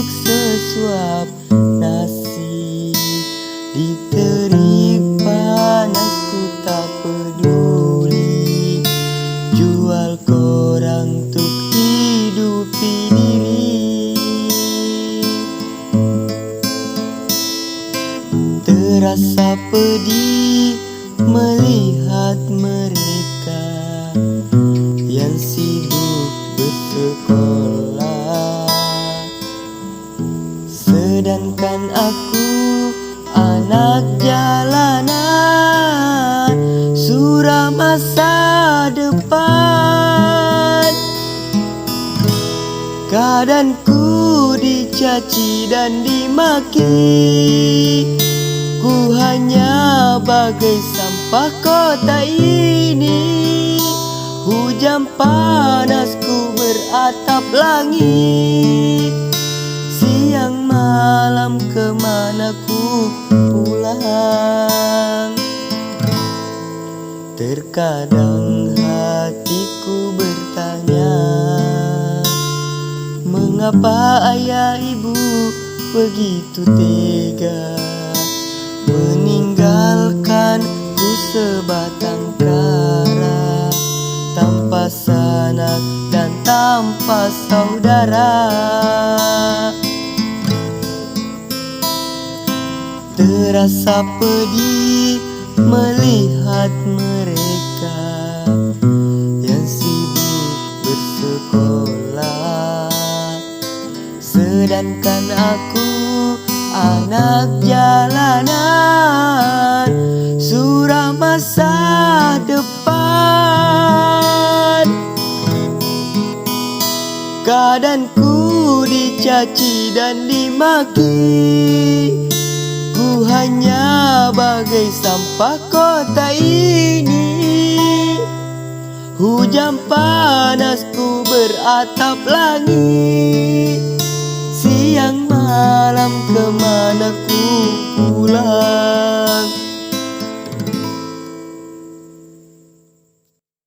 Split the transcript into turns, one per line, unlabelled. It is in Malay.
untuk sesuap nasi. Di terik panasku tak peduli, jual korang untuk hidupi diri. Terasa pedih melihat mereka yang sibuk bersekolah, sedangkan aku anak jalanan, suram masa depan. Keadaanku dicaci dan dimaki, ku hanya bagai sampah kota ini. Hujan panasku beratap langit, siang malam kemana ku pulang. Terkadang hatiku bertanya, mengapa ayah ibu begitu tega meninggalkanku sebatang kara, tanpa sanak dan tanpa saudara. Terasa pedih melihat mereka yang sibuk bersekolah, sedangkan aku anak jalanan, suram masa depan. Keadaanku dicaci dan dimaki, ku hanya bagai sampah kota ini. Hujan panasku beratap langit, siang malam kemana ku pulang.